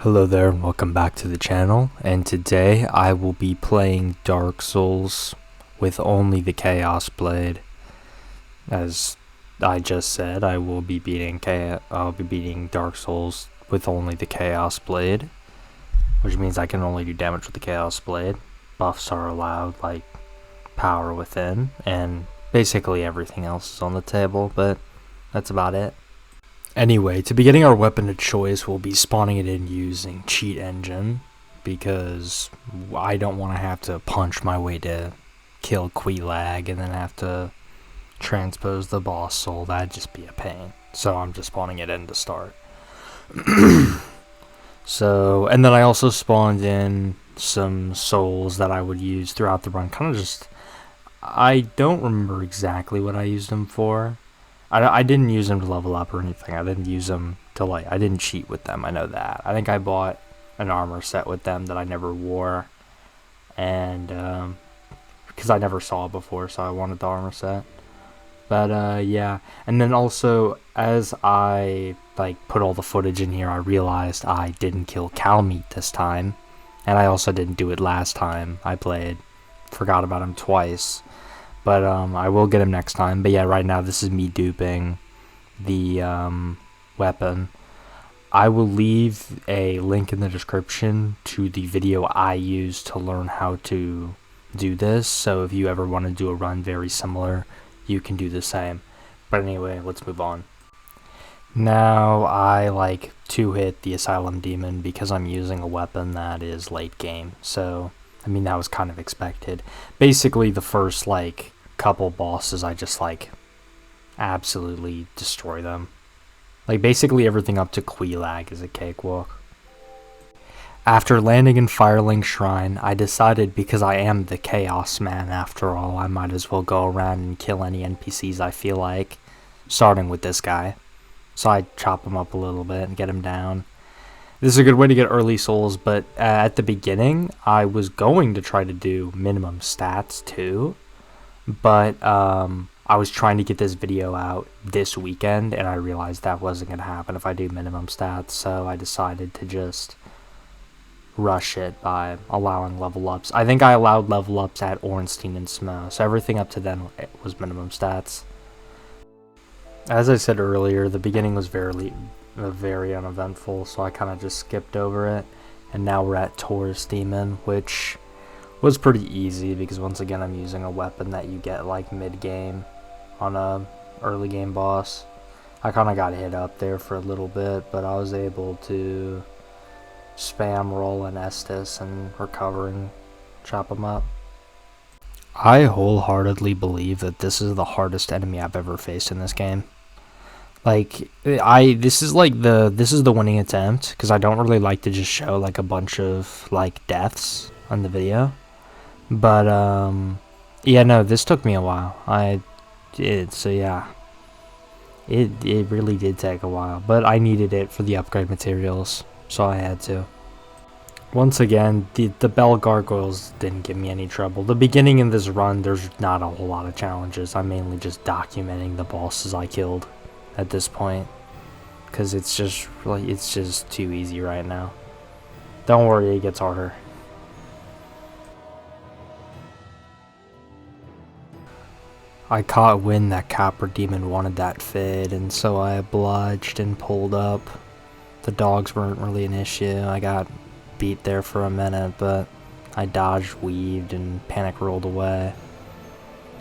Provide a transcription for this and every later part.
Hello there and welcome back to the channel, and today I will be playing Dark Souls with only the Chaos Blade. As I just said, I'll be beating Dark Souls with only the Chaos Blade, which means I can only do damage with the Chaos Blade. Buffs are allowed, like Power Within, and basically everything else is on the table, but that's about it. Anyway, to be getting our weapon of choice, we'll be spawning it in using Cheat Engine, because I don't want to have to punch my way to kill Queelag and then have to transpose the boss soul. That'd just be a pain. So I'm just spawning it in to start. And then I also spawned in some souls that I would use throughout the run. I don't remember exactly what I used them for. I didn't use them to level up or anything. I didn't use them to, I didn't cheat with them. I know that. I think I bought an armor set with them that I never wore. And, because I never saw it before, so I wanted the armor set. But, yeah. And then also, as I, put all the footage in here, I realized I didn't kill Calmeat this time. And I also didn't do it last time I played. Forgot about him twice. But I will get him next time. But yeah, right now this is me duping the weapon. I will leave a link in the description to the video I used to learn how to do this. So if you ever want to do a run very similar, you can do the same. But anyway, let's move on. Now I 2-hit the Asylum Demon because I'm using a weapon that is late game. So I mean, that was kind of expected. Basically, the first, couple bosses, I just, absolutely destroy them. Basically everything up to Queelag is a cakewalk. After landing in Firelink Shrine, I decided, because I am the Chaos Man after all, I might as well go around and kill any NPCs I feel like, starting with this guy. So I chop him up a little bit and get him down. This is a good way to get early souls, but at the beginning, I was going to try to do minimum stats too, but I was trying to get this video out this weekend, and I realized that wasn't going to happen if I do minimum stats, so I decided to just rush it by allowing level ups. I think I allowed level ups at Ornstein and Smo, so everything up to then was minimum stats. As I said earlier, the beginning was very uneventful, so I kind of just skipped over it, and now we're at Taurus Demon, which was pretty easy because once again I'm using a weapon that you get mid-game on a early game boss. I kind of got hit up there for a little bit, but I was able to spam roll and Estus and recover and chop them up. I wholeheartedly believe that this is the hardest enemy I've ever faced in this game. This is the winning attempt, because I don't really like to just show a bunch of deaths on the video. But yeah, no, this took me a while. So yeah, it really did take a while, but I needed it for the upgrade materials, so I had to. Once again, the bell gargoyles didn't give me any trouble. The beginning in this run, there's not a whole lot of challenges. I'm mainly just documenting the bosses I killed at this point, because it's just too easy right now. Don't worry, it gets harder. I caught wind that Copper Demon wanted that fid, and so I obliged and pulled up. The dogs weren't really an issue. I got beat there for a minute, but I dodged, weaved, and panic rolled away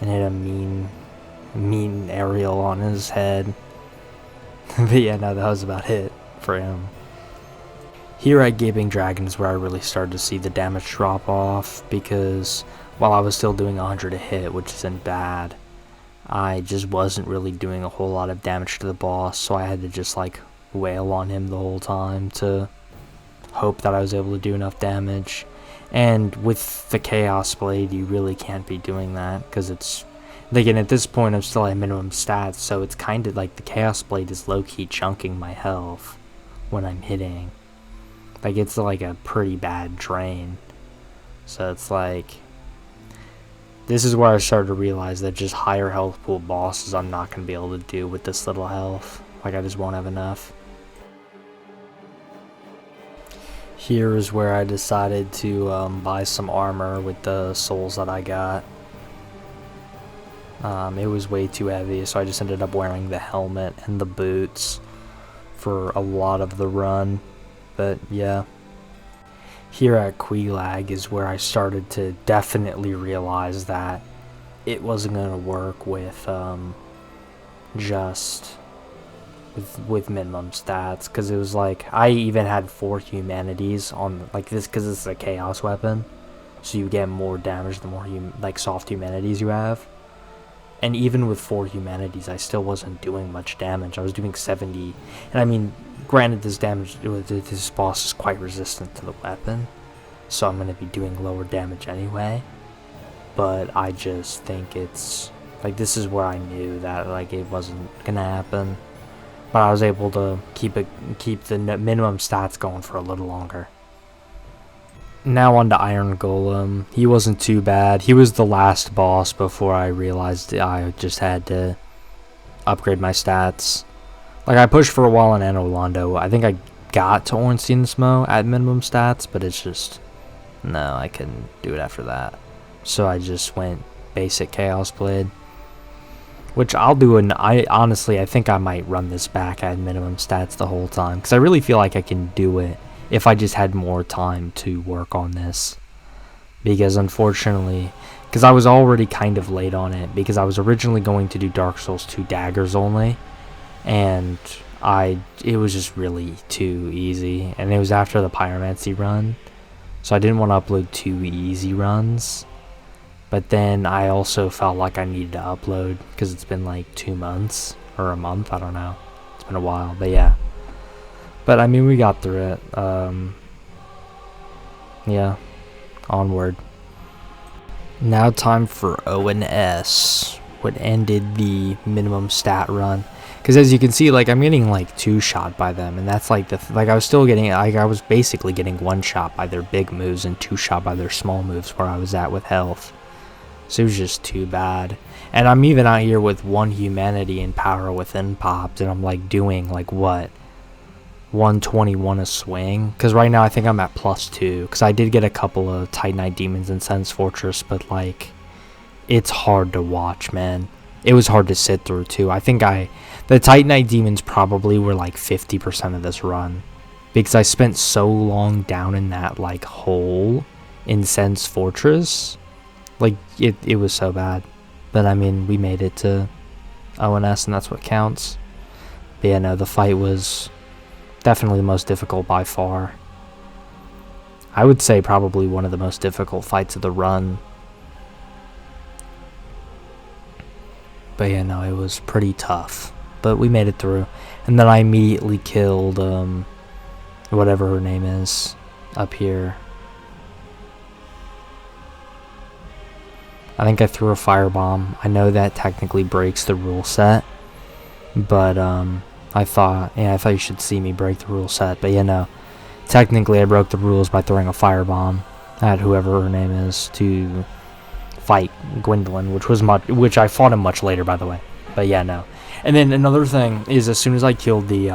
and hit a mean aerial on his head. But yeah, no, that was about it for him. Here at Ging Dragon is where I really started to see the damage drop off, because while I was still doing 100 a hit, which isn't bad, I just wasn't really doing a whole lot of damage to the boss, so I had to just wail on him the whole time to hope that I was able to do enough damage. And with the Chaos Blade, you really can't be doing that, because it's again, at this point, I'm still at minimum stats, so it's kind of the Chaos Blade is low-key chunking my health when I'm hitting. It's a pretty bad drain. So it's this is where I started to realize that just higher health pool bosses I'm not going to be able to do with this little health. I just won't have enough. Here is where I decided to buy some armor with the souls that I got. It was way too heavy, so I just ended up wearing the helmet and the boots for a lot of the run. But yeah, here at Queelag is where I started to definitely realize that it wasn't going to work with just with minimum stats, because it was like I even had 4 humanities on like this, because it's a chaos weapon, so you get more damage the more like soft humanities you have. And even with 4 humanities, I still wasn't doing much damage. I was doing 70, and I mean, granted, this boss is quite resistant to the weapon, so I'm going to be doing lower damage anyway. But I just think it's like, this is where I knew that like it wasn't gonna happen. But I was able to keep the minimum stats going for a little longer. Now on to Iron Golem. He wasn't too bad. He was the last boss before I realized I just had to upgrade my stats. Like, I pushed for a while in Anno Londo. I think I got to Ornstein Smo at minimum stats, but it's just, no, I couldn't do it after that. So I just went basic Chaos Blade, which I'll do. Honestly, I think I might run this back at minimum stats the whole time, because I really feel like I can do it if I just had more time to work on this. Because unfortunately, because I was already kind of late on it, because I was originally going to do Dark Souls 2 daggers only, and it was just really too easy, and it was after the Pyromancy run, so I didn't want to upload 2 easy runs. But then I also felt like I needed to upload, because it's been like 2 months, or a month, I don't know. It's been a while, but yeah. But I mean, we got through it. Yeah, onward. Now time for O&S, what ended the minimum stat run. Because as you can see, like, I'm getting like 2-shot by them, and that's like I was still getting, like, I was basically getting 1-shot by their big moves and 2-shot by their small moves where I was at with health. So it was just too bad. And I'm even out here with 1 humanity and power within popped, and I'm like doing like what, 121 a swing? Because right now I think I'm at +2, because I did get a couple of Titanite demons in Sen's Fortress, but like, it's hard to watch, man. It was hard to sit through too. I think the Titanite demons probably were like 50% of this run, because I spent so long down in that like hole in Sen's Fortress. Like, it was so bad. But I mean, we made it to O&S, and that's what counts. But yeah, no, the fight was definitely the most difficult by far. I would say probably one of the most difficult fights of the run. But yeah, no, it was pretty tough. But we made it through. And then I immediately killed, whatever her name is, up here. I think I threw a firebomb. I know that technically breaks the rule set, but I thought you should see me break the rule set. But yeah, no, technically I broke the rules by throwing a firebomb at whoever her name is to fight Gwendolyn, which I fought him much later, by the way. But yeah, no. And then another thing is, as soon as I killed the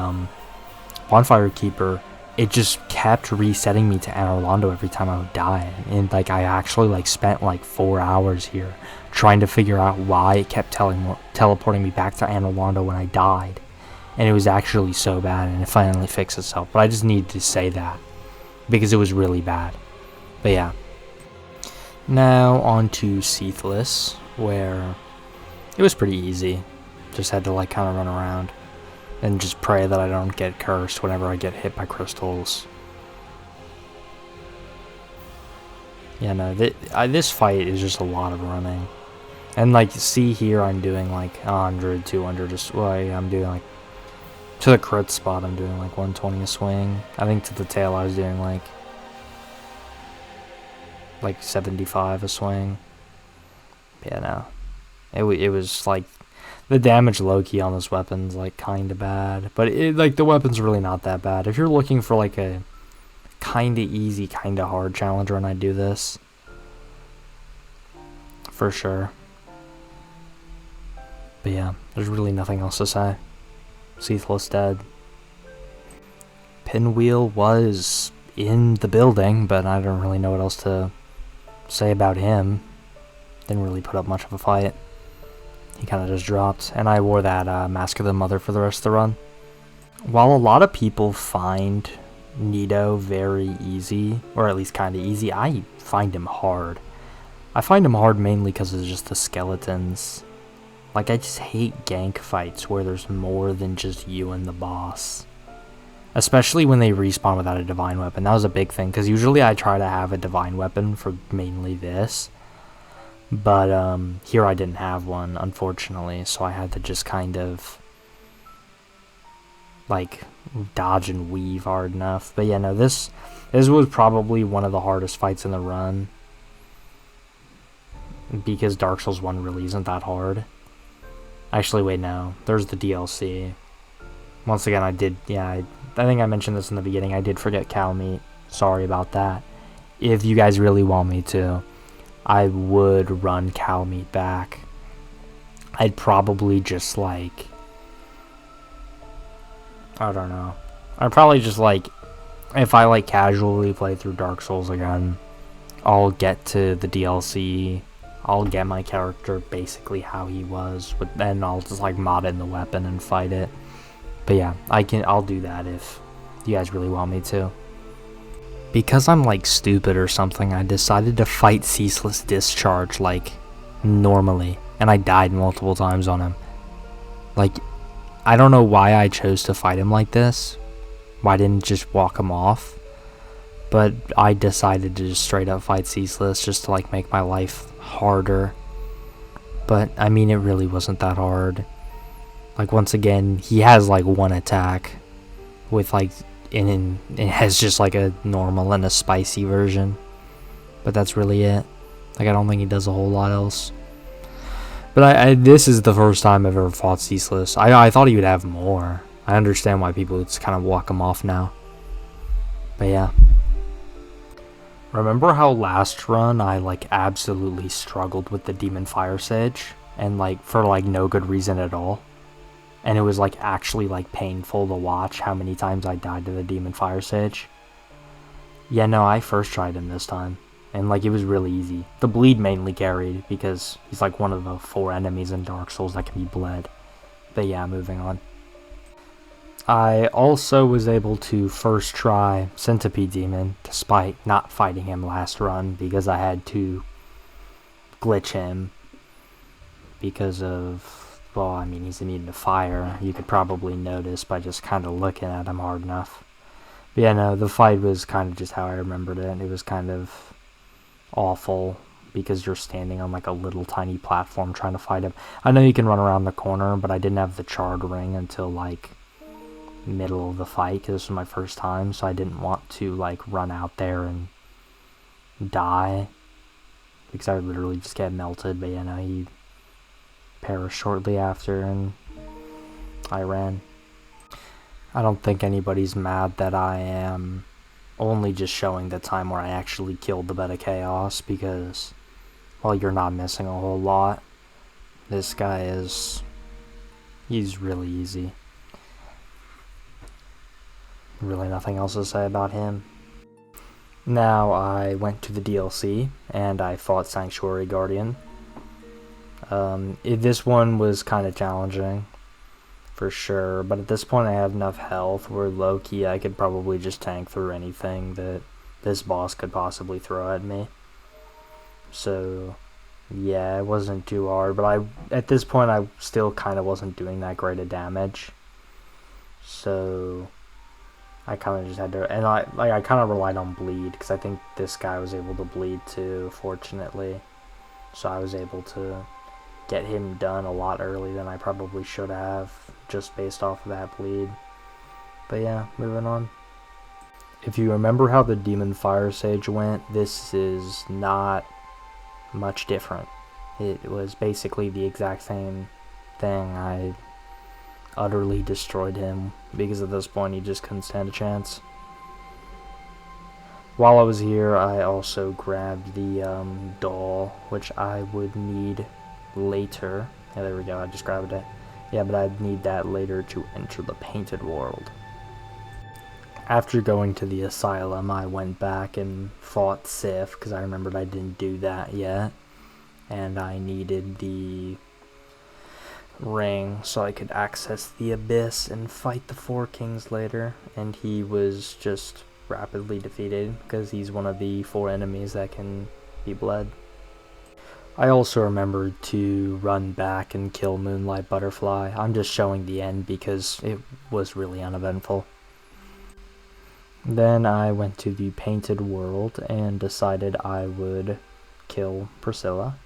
Bonfire Keeper, it just kept resetting me to Anno Londo every time I would die. And like, I actually like spent like 4 hours here trying to figure out why it kept teleporting me back to Anno Londo when I died. And it was actually so bad, and it finally fixed itself. But I just needed to say that, because it was really bad. But yeah. Now on to Ceaseless, where it was pretty easy. Just had to like kind of run around and just pray that I don't get cursed whenever I get hit by crystals. Yeah, no, this fight is just a lot of running. And like, see here, I'm doing like 100, 200, just like, I'm doing like, to the crit spot, I'm doing like 120 a swing. I think to the tail, I was doing like 75 a swing. Yeah, no. It was like, the damage low-key on this weapon's like kinda bad, but like, the weapon's really not that bad. If you're looking for like a kinda easy, kinda hard challenger, and I do this for sure. But yeah, there's really nothing else to say. Ceaseless dead. Pinwheel was in the building, but I don't really know what else to say about him. Didn't really put up much of a fight. He kind of just dropped, and I wore that Mask of the Mother for the rest of the run. While a lot of people find Neato very easy, or at least kind of easy, I find him hard. I find him hard mainly because of just the skeletons. Like, I just hate gank fights where there's more than just you and the boss. Especially when they respawn without a divine weapon. That was a big thing, because usually I try to have a divine weapon for mainly this. But here I didn't have one, unfortunately, so I had to just kind of, like, dodge and weave hard enough. But yeah, no, this was probably one of the hardest fights in the run, because Dark Souls 1 really isn't that hard. Actually, wait, no, there's the DLC. Once again, I think I mentioned this in the beginning, I did forget cow meat. Sorry about that. If you guys really want me to, I would run cow meat back. I'd probably just, like, I don't know. I'd probably just, like, if I, like, casually play through Dark Souls again, I'll get to the DLC, I'll get my character basically how he was, but then I'll just, like, mod in the weapon and fight it. But yeah, I'll do that if you guys really want me to. Because I'm, like, stupid or something, I decided to fight Ceaseless Discharge, like, normally, and I died multiple times on him. Like, I don't know why I chose to fight him like this. Why I didn't just walk him off. But I decided to just straight up fight Ceaseless just to, like, make my life harder. But, I mean, it really wasn't that hard. Like, once again, he has, like, one attack with, like, and it has just, like, a normal and a spicy version. But that's really it. Like, I don't think he does a whole lot else. But this is the first time I've ever fought Ceaseless. I thought he would have more. I understand why people just kind of walk him off now. But yeah. Remember how last run I, like, absolutely struggled with the Demonfire Sage? And, like, for, like, no good reason at all? And it was, like, actually, like, painful to watch how many times I died to the Demonfire Sage. Yeah, no, I first tried him this time. And, like, it was really easy. The bleed mainly carried, because he's, like, one of the 4 enemies in Dark Souls that can be bled. But yeah, moving on. I also was able to first try Centipede Demon, despite not fighting him last run, because I had to glitch him. Because of, well, I mean, he's immune to fire. You could probably notice by just kind of looking at him hard enough. But yeah, no, the fight was kind of just how I remembered it. It was kind of awful because you're standing on, like, a little tiny platform trying to fight him. I know you can run around the corner, but I didn't have the charred ring until, like, middle of the fight, because this was my first time, so I didn't want to, like, run out there and die, because I would literally just get melted. But yeah, no, he perished shortly after, and I ran. I don't think anybody's mad that I am only just showing the time where I actually killed the Bed of Chaos, because, well, you're not missing a whole lot. This guy he's really easy. Really nothing else to say about him. Now I went to the DLC, and I fought Sanctuary Guardian. This one was kind of challenging, for sure, but at this point I have enough health where low-key I could probably just tank through anything that this boss could possibly throw at me. So, yeah, it wasn't too hard, but at this point I still kind of wasn't doing that great of damage. So I kind of just had to, and I kind of relied on bleed, because I think this guy was able to bleed too, fortunately. So I was able to get him done a lot earlier than I probably should have, just based off of that bleed. But yeah, moving on. If you remember how the Demonfire Sage went, this is not much different. It was basically the exact same thing. I utterly destroyed him, because at this point he just couldn't stand a chance. While I was here, I also grabbed the doll, which I would need later. Yeah, there we go, I just grabbed it. Yeah, but I'd need that later to enter the Painted World. After going to the asylum, I went back and fought Sif, because I remembered I didn't do that yet. And I needed the ring so I could access the abyss and fight the Four Kings later. And he was just rapidly defeated, because he's one of the 4 enemies that can be bled. I also remembered to run back and kill Moonlight Butterfly. I'm just showing the end because it was really uneventful. Then I went to the Painted World and decided I would kill Priscilla.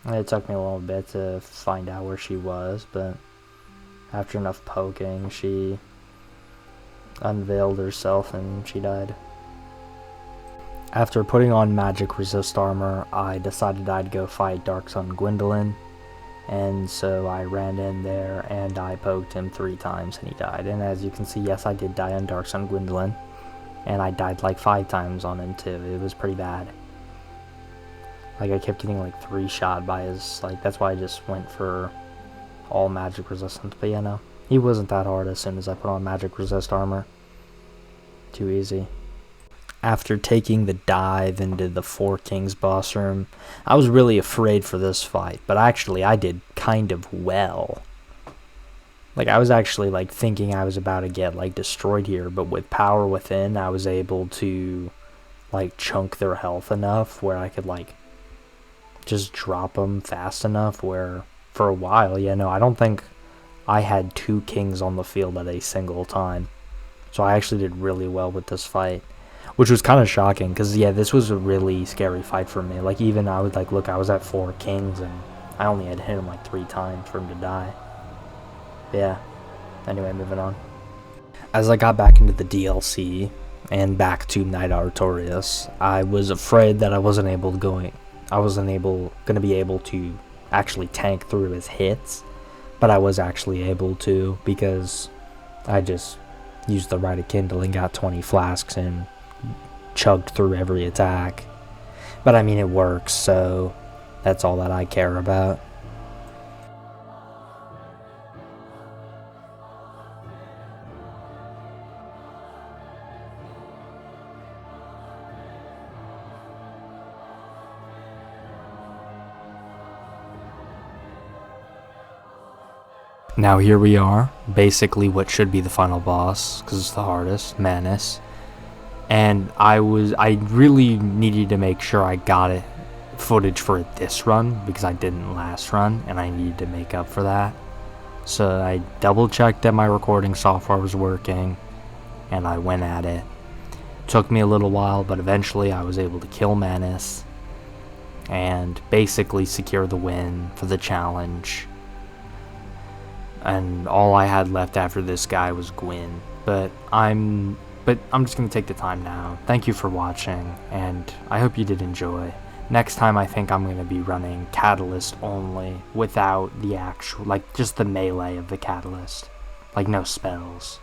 It took me a little bit to find out where she was, but after enough poking, she unveiled herself and she died. After putting on magic resist armor, I decided I'd go fight Dark Sun Gwindel, and so I ran in there and I poked him 3 times and he died. And as you can see, yes, I did die on Dark Sun Gwindel, and I died like 5 times on him too. It was pretty bad. Like, I kept getting like 3 shot by his, like, that's why I just went for all magic resistance. But yeah, no, he wasn't that hard as soon as I put on magic resist armor. Too easy. After taking the dive into the Four Kings boss room, I was really afraid for this fight, but actually I did kind of well. Like, I was actually like thinking I was about to get like destroyed here, but with power within, I was able to like chunk their health enough where I could like just drop them fast enough where for a while, yeah, no, I don't think I had 2 kings on the field at a single time. So I actually did really well with this fight. Which was kind of shocking, because, yeah, this was a really scary fight for me. Like, even I would, like, look, I was at 4 kings, and I only had hit him, like, 3 times for him to die. But yeah. Anyway, moving on. As I got back into the DLC, and back to Nightrius, I was afraid that I wasn't gonna be able to actually tank through his hits. But I was actually able to, because I just used the Rite of Kindle and got 20 flasks and chugged through every attack. But I mean, it works, so that's all that I care about. Now here we are, basically what should be the final boss, because it's the hardest, Manus. And I really needed to make sure I got footage for this run, because I didn't last run, and I needed to make up for that. So I double checked that my recording software was working, and I went at it. Took me a little while, but eventually I was able to kill Manus, and basically secure the win for the challenge. And all I had left after this guy was Gwyn, but I'm just going to take the time now. Thank you for watching, and I hope you did enjoy. Next time I think I'm going to be running Catalyst only, without the actual, like, just the melee of the Catalyst. Like, no spells.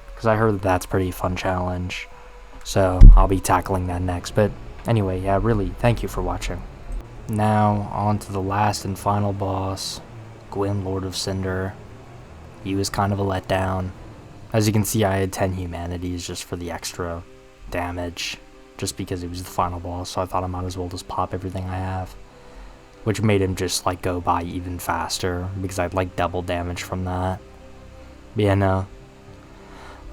Because I heard that that's a pretty fun challenge. So, I'll be tackling that next. But, anyway, yeah, really, thank you for watching. Now, on to the last and final boss, Gwyn, Lord of Cinder. He was kind of a letdown. As you can see, I had 10 humanities just for the extra damage, just because it was the final boss, so I thought I might as well just pop everything I have. Which made him just, like, go by even faster, because I'd, like, double damage from that. But yeah, no.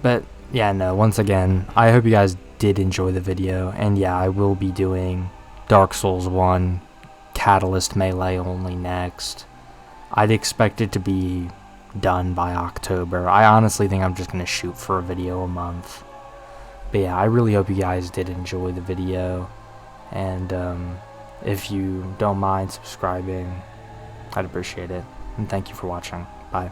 But, yeah, no, once again, I hope you guys did enjoy the video, and yeah, I will be doing Dark Souls 1, Catalyst Melee only next. I'd expect it to be done by October. I honestly think I'm just going to shoot for a video a month. But yeah, I really hope you guys did enjoy the video, and if you don't mind subscribing, I'd appreciate it, and thank you for watching. Bye.